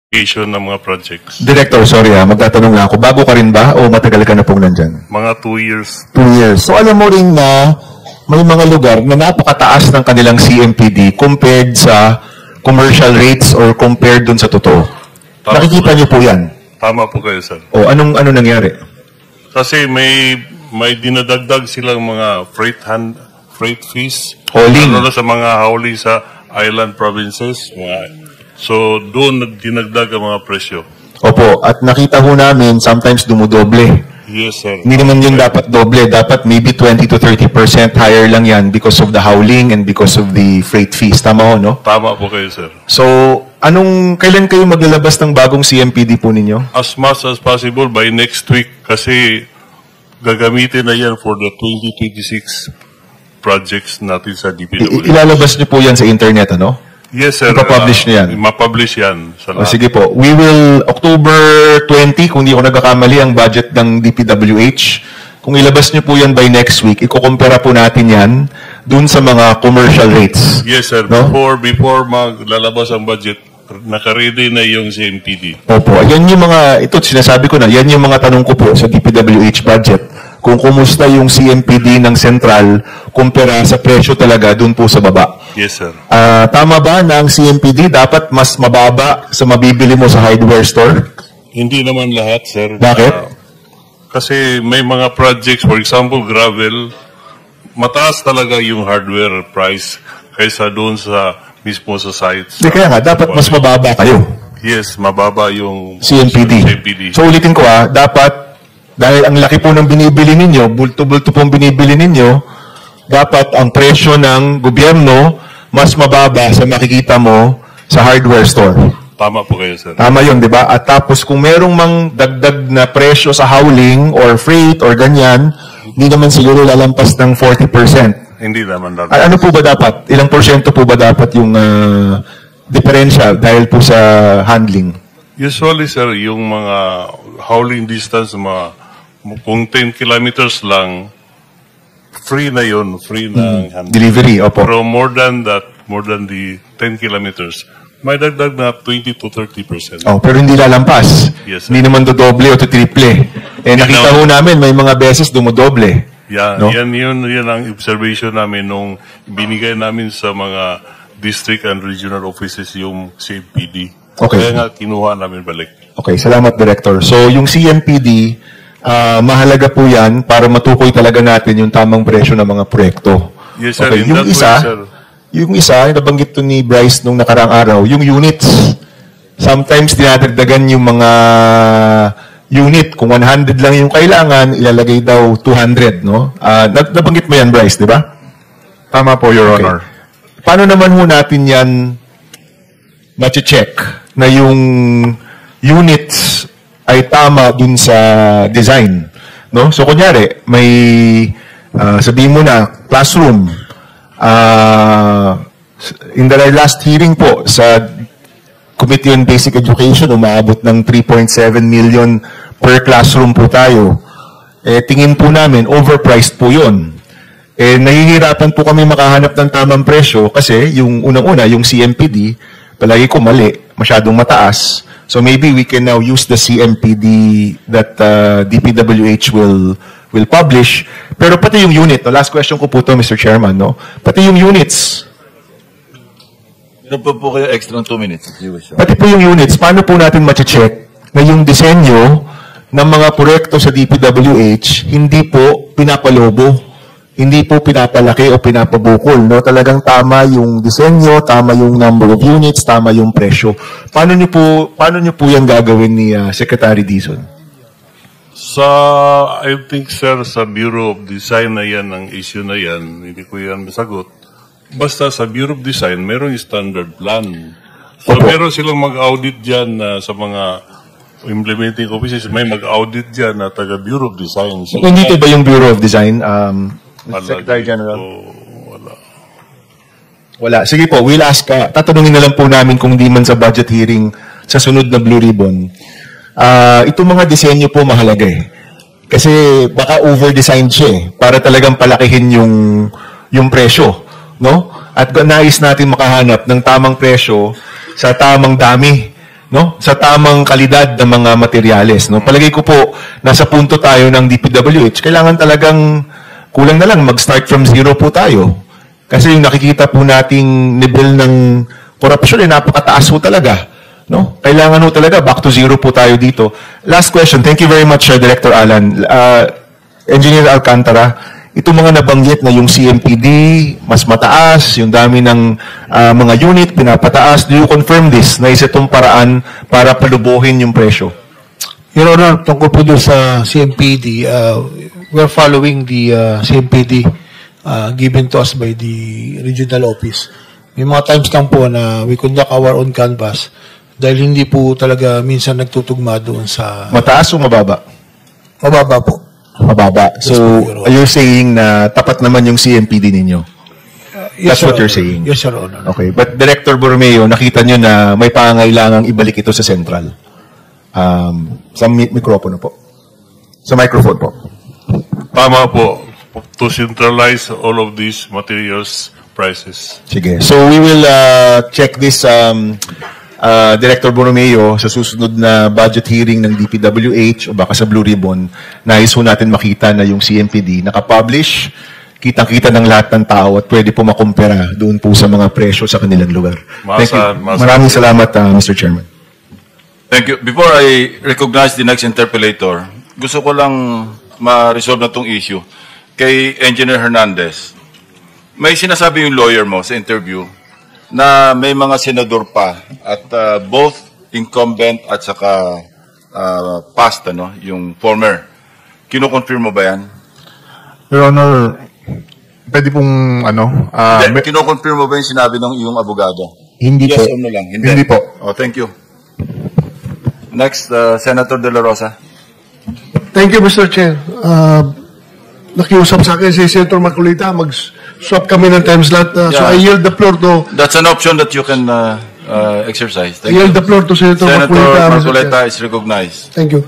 ng mga projects. Director, sorry magtatanong lang ako. Bago ka rin ba o matagal ka na pong nandyan? Mga 2 years. 2 years. So alam mo rin na may mga lugar na napakataas ng kanilang CMPD compared sa commercial rates or compared dun sa totoo. Nakikita niyo po yan? Tama po kayo, sir. O ano nangyari? Kasi may dinadagdag silang mga freight fees. Hauling. Ano na sa mga hauling sa island provinces. So, doon dinagdag ang mga presyo. Opo, at nakita ho namin sometimes dumudoble. Yes, sir. Hindi naman yung dapat doble. Dapat maybe 20 to 30% higher lang yan because of the hauling and because of the freight fees. Tama ho, no? Tama po kayo, sir. So, kailan kayo maglalabas ng bagong CMPD po ninyo? As much as possible by next week kasi gagamitin na yan for the 2026 projects natin sa DPWH. Ilalabas niyo po yan sa internet, ano? Yes, sir. Ipapublish niyo yan? Ipapublish yan. Sige po. We will, October 20, kung di ako nagkakamali, ang budget ng DPWH. Kung ilabas niyo po yan by next week, ikukumpara po natin yan dun sa mga commercial rates. Yes, sir. No? Before maglalabas ang budget, nakaready na yung CMPD. Opo. Yan yung ito sinasabi ko na, yan yung mga tanong ko po sa DPWH budget. Kung kumusta yung CMPD ng Central kumpara sa presyo talaga dun po sa baba. Yes, sir. Tama ba na ang CMPD dapat mas mababa sa mabibili mo sa hardware store? Hindi naman lahat, sir. Bakit? Kasi may mga projects, for example, gravel, mataas talaga yung hardware price kaysa doon sa mismo sa sites. Kaya nga, dapat mas mababa kayo. Yes, mababa yung CMPD. So ulitin ko dapat, dahil ang laki po ng binibili ninyo, bulto-bulto pong binibili ninyo, dapat ang presyo ng gobyerno mas mababa sa makikita mo sa hardware store. Tama po kayo, sir. Tama yun, di ba? At tapos kung merong mang dagdag na presyo sa hauling or freight or ganyan, hindi naman siguro lalampas ng 40%. Hindi naman dapat. Ano po ba dapat? Ilang porsyento po ba dapat yung differential dahil po sa handling? Usually, sir, yung mga hauling distance, kung 10 kilometers lang, free na yun, free na handling. Delivery, opo. Pero more than the 10 kilometers, may dagdag na 20 to 30%. Pero hindi lalampas. Yes, sir. Hindi naman dodoble o triple. Nakita ho namin, may mga beses dumodoble. Yeah, no? Yan ang observation namin nung binigay namin sa mga district and regional offices yung CMPD. Okay. Kaya nga kinuha namin balik. Okay, salamat, Director. So, yung CMPD, mahalaga po yan para matukoy talaga natin yung tamang presyo ng mga proyekto. Yes, sir. Okay. Yung isa, nabanggit to ni Bryce nung nakaraang araw, yung units. Sometimes dinadagdagan yung mga unit. Kung 100 lang yung kailangan, ilalagay daw 200, no? Nabanggit mo yan, Bryce, di ba? Tama po, Your Honor. Paano naman ho natin yan ma-check na yung units ay tama dun sa design, no? So kunyari, may sabihin mo na classroom. In the last hearing po sa Committee on Basic Education, umaabot ng 3.7 million per classroom po tayo. Tingin po namin, overpriced po yun. Nahihirapan po kami makahanap ng tamang presyo kasi yung unang-una, yung CMPD, palagi ko mali, masyadong mataas. So maybe we can now use the CMPD that DPWH will publish. Pero pati yung unit, last question ko po to, Mr. Chairman, no? Pati yung units. Meron po kayo extra 2 minutes. Pati po yung units, paano po natin ma-check na yung disenyo ng mga proyekto sa DPWH hindi po pinapalobo, hindi po pinapalaki o pinapabukol, no? Talagang tama yung disenyo, tama yung number of units, tama yung presyo. Paano niyo po yan gagawin ni Secretary Dizon? I think, sir, sa Bureau of Design na yan, ang issue na yan, hindi ko yan masagot. Basta sa Bureau of Design, merong standard plan. So, meron silang mag-audit dyan sa mga implementing offices. May mag-audit dyan na taga Bureau of Design. So, nandito ba yung Bureau of Design, Secretary General? Wala. Sige po, we'll ask. Tatanungin na lang po namin kung di man sa budget hearing sa sunod na Blue Ribbon. Itong mga disenyo po mahalaga eh. Kasi baka over-designed siya eh, para talagang palakihin yung presyo. No? At nais natin makahanap ng tamang presyo sa tamang dami no, sa tamang kalidad ng mga materyales, no. Palagay ko po nasa punto tayo ng DPWH, kailangan talagang kulang na lang mag-start from zero po tayo. Kasi yung nakikita po nating level ng korupsyon ay napakataas po talaga, no. Kailangan po talaga back to zero po tayo dito. Last question. Thank you very much, Director Alan. Engineer Alcantara, itong mga nabanggit na yung CMPD, mas mataas, yung dami ng mga unit, pinapataas. Do you confirm this? Na isa itong paraan para palubuhin yung presyo? Your Honor, tungkol po doon sa CMPD, we're following the CMPD given to us by the regional office. May mga times lang po na we conduct our own canvas dahil hindi po talaga minsan nagtutugma doon sa... Mataas o mababa? Mababa po. Mababa. So, you're saying na tapat naman yung CMPD ninyo? That's what you're saying? Yes, Your Honor. Okay. But Director Borromeo, nakita nyo na may pangangailangang ibalik ito sa Central. Sa mikropono po. Sa microphone po. Tama po. To centralize all of these materials prices. Sige. So, we will check this, Director Borromeo, sa susunod na budget hearing ng DPWH o baka sa Blue Ribbon, nais ho natin makita na yung CMPD nakapublish, kitang-kita ng lahat ng tao at pwede po makumpara doon po sa mga presyo sa kanilang lugar. Thank you. Maraming salamat, Mr. Chairman. Thank you. Before I recognize the next interpellator, gusto ko lang ma-resolve na itong issue. Kay Engineer Hernandez, may sinasabi yung lawyer mo sa interview na may mga senador pa at both incumbent at saka past, yung former. Kino-confirm mo ba yan? Your Honor, pwede pong Kino-confirm mo ba yung sinabi ng iyong abogado? Hindi yes po. or no lang? Hindi po. Oh, thank you. Next, Senator De La Rosa. Thank you, Mr. Chair. Nakiusap sa akin si Senator Maculita, mag-swap kami ng time slot. So I yield the floor to... That's an option that you can exercise. Thank I yield you. the floor to Senator Maculita. Mr. Maculita Chair. is recognized. Thank you.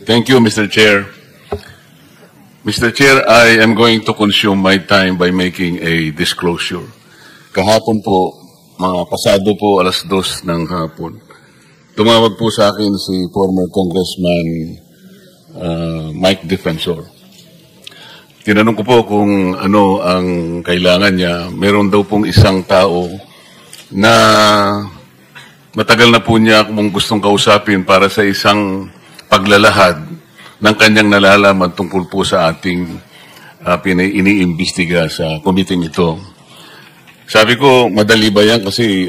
Thank you, Mr. Chair. Mr. Chair, I am going to consume my time by making a disclosure. Kahapon po, mga pasado po, 2:00 ng hapon, tumawag po sa akin si former Congressman Mike Defensor. Tinanong ko po kung ano ang kailangan niya. Meron daw pong isang tao na matagal na po niya kung gustong kausapin para sa isang paglalahad ng kanyang nalalaman tungkol po sa ating iniimbestiga sa committee ito. Sabi ko, madali ba yan? Kasi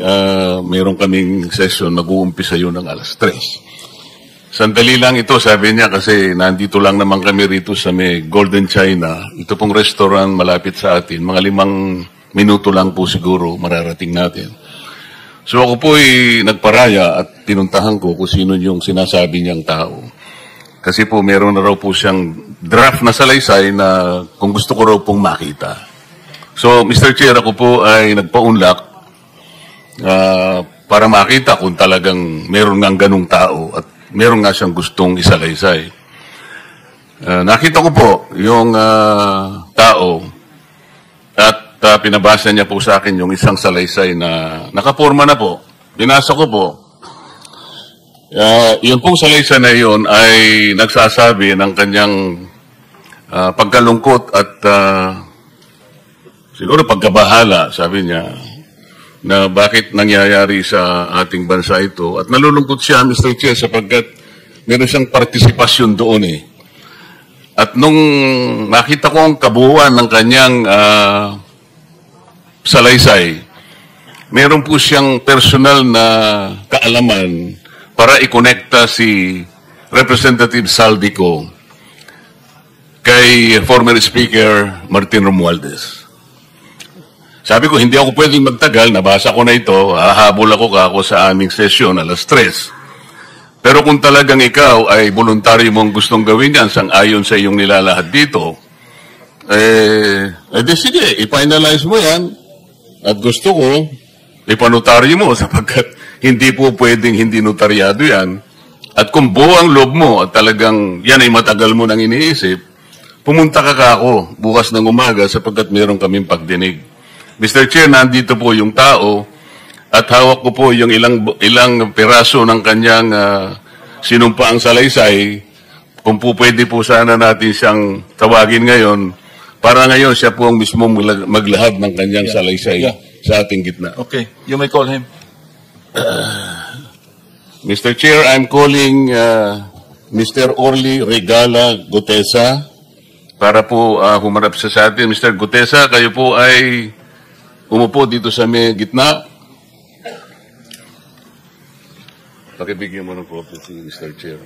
meron kaming session, nag-uumpisa yun ng 3:00. Sandali lang ito, sabi niya, kasi nandito lang naman kami rito sa may Golden China. Ito pong restaurant malapit sa atin. Mga 5 minuto lang po siguro mararating natin. So ako po ay nagparaya at pinuntahan ko kung sino yung sinasabi niyang tao. Kasi po meron na raw po siyang draft na salaysay na kung gusto ko raw pong makita. So Mr. Chair, ako po ay nagpaunlak para makita kung talagang meron ng ganung tao at meron nga siyang gustong isalaysay. Nakita ko po yung tao at pinabasa niya po sa akin yung isang salaysay na nakaporma na po. Binasa ko po. Yung pong salaysay na yun ay nagsasabi ng kanyang pagkalungkot at siguro pagkabahala, sabi niya, na bakit nangyayari sa ating bansa ito. At nalulungkot siya, Mr. Chair, sapagkat meron siyang partisipasyon doon eh. At nung nakita ko ang kabuuan ng kanyang salaysay, meron po siyang personal na kaalaman para i-connecta si Representative Saldico kay former Speaker Martin Romualdez. Sabi ko, hindi ako pwedeng magtagal, nabasa ko na ito, hahabol ako sa aming sesyon, 3:00. Pero kung talagang ikaw ay voluntaryo mong gustong gawin yan, sang-ayon sa iyong nilalahad dito, di sige, i-finalize mo yan. At gusto ko, ipanotaryo mo sapagkat hindi po pwedeng hindi notaryado yan. At kung buo ang loob mo at talagang yan ay matagal mo nang iniisip, pumunta ka ako bukas ng umaga sapagkat meron kaming pagdinig. Mr. Chair, nandito po yung tao at hawak ko po yung ilang piraso ng kanyang sinumpaang salaysay. Kung po pwede po sana natin siyang tawagin ngayon, para ngayon siya po ang mismo maglahad ng kanyang salaysay sa ating gitna. Okay, you may call him. Mr. Chair, I'm calling Mr. Orly Regala Gutesa para po humarap sa atin. Mr. Gutesa, kayo po ay umupo dito sa may gitna. Pakibigyan mo ng copy si Mr. Chair.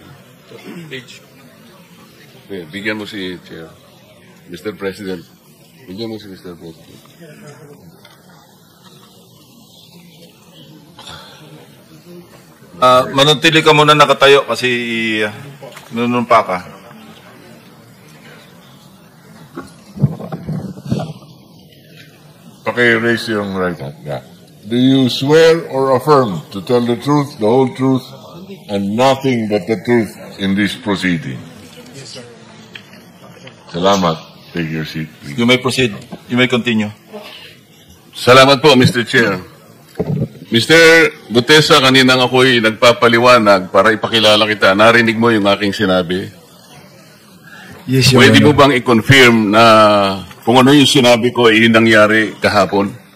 Okay, bigyan mo si Chair. Mr. President. Bigyan mo si Mr. President. Manatili ka muna nakatayo kasi nunumpa ka. Okay, raise your right hand. Yeah. Do you swear or affirm to tell the truth, the whole truth, and nothing but the truth in this proceeding? Yes, sir. Salamat. Take your seat, please. You may proceed. You may continue. Salamat po, Mr. Chair. Mr. Gutesa, kaninang ako'y nagpapaliwanag para ipakilala kita. Narinig mo yung aking sinabi. Yes, Your Pwede Honor. mo bang i-confirm na kung ano yung sinabi ko ay nangyari kahapon?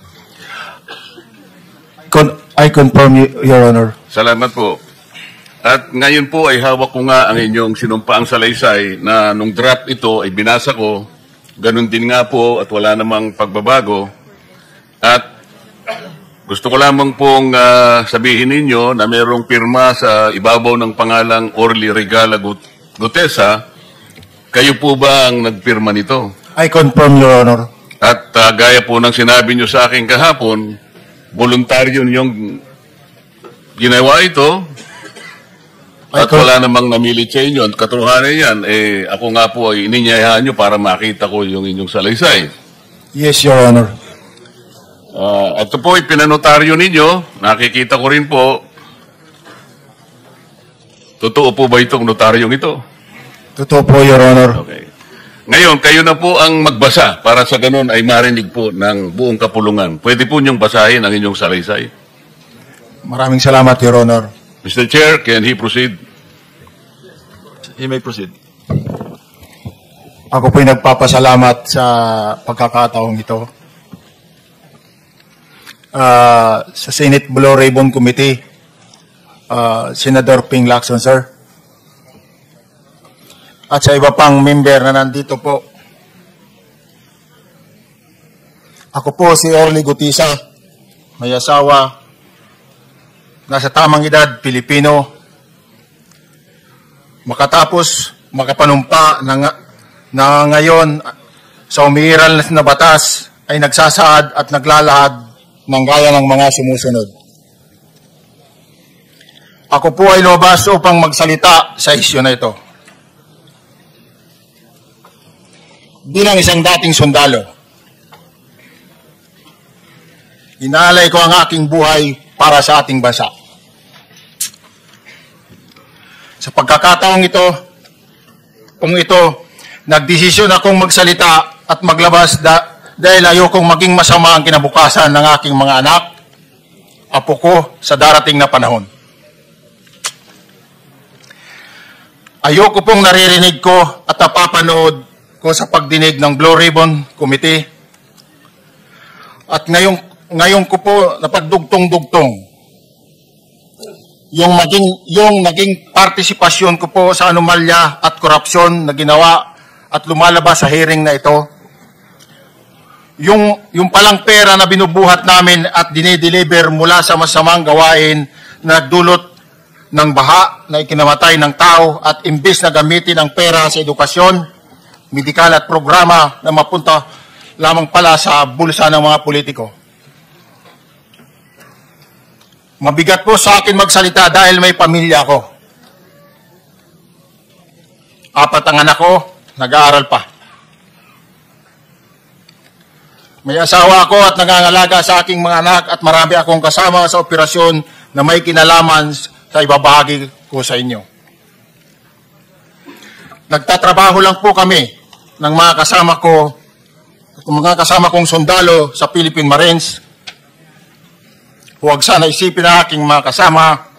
I confirm, Your Honor. Salamat po. At ngayon po ay hawak ko nga ang inyong sinumpaang salaysay na nung draft ito ay binasa ko. Ganun din nga po at wala namang pagbabago. At gusto ko lamang pong sabihin ninyo na mayroong pirma sa ibabaw ng pangalang Orly Regala Gutesa. Kayo po ba ang nagpirma nito? I confirm, Your Honor. At gaya po ng sinabi nyo sa akin kahapon, voluntaryo ninyong ginawa ito at wala namang namilit sa inyo. At katotohanan yan, ako nga po ay ininyayahan nyo para makita ko yung inyong salaysay. Yes, Your Honor. At ito po, ipinanotaryo ninyo. Nakikita ko rin po. Totoo po ba itong notaryong ito? Totoo po, Your Honor. Okay. Ngayon, kayo na po ang magbasa para sa ganun ay marinig po ng buong kapulungan. Pwede po niyong basahin ang inyong salaysay. Maraming salamat, Your Honor. Mr. Chair, can he proceed? He may proceed. Ako po'y nagpapasalamat sa pagkakataong ito. Sa Senate Blue Ribbon Committee, Senador Ping Lacson, sir. At sa iba pang member na nandito po. Ako po si Orly Gutesa, may asawa, nasa tamang edad, Pilipino, makatapos, makapanumpa na ngayon sa umiiral na batas ay nagsasaad at naglalahad ng gaya ng mga sumusunod. Ako po ay lumabas upang magsalita sa isyu na ito. Bilang isang dating sundalo, inaalay ko ang aking buhay para sa ating bansa. Sa pagkakataong ito, nagdesisyon akong magsalita at maglabas dahil ayokong maging masama ang kinabukasan ng aking mga anak, apo ko sa darating na panahon. Ayoko pong naririnig ko at napapanood ko sa pagdinig ng Blue Ribbon Committee. At ngayon ko po napagdugtong-dugtong yung naging partisipasyon ko po sa anomalya at korupsyon na ginawa at lumalabas sa hearing na ito. Yung palang pera na binubuhat namin at dinideliver mula sa masamang gawain na nagdulot ng baha na ikinamatay ng tao at imbis na gamitin ang pera sa edukasyon, medikal at programa na mapunta lamang pala sa bulsa ng mga politiko. Mabigat po sa akin magsalita dahil may pamilya ako. 4 ang anak ko, nag-aaral pa. May asawa ako at nangangalaga sa aking mga anak at marami akong kasama sa operasyon na may kinalaman sa ibabahagi ko sa inyo. Nagtatrabaho lang po kami ng mga kasama kong sundalo sa Philippine Marines huwag sana isipin ng aking mga kasama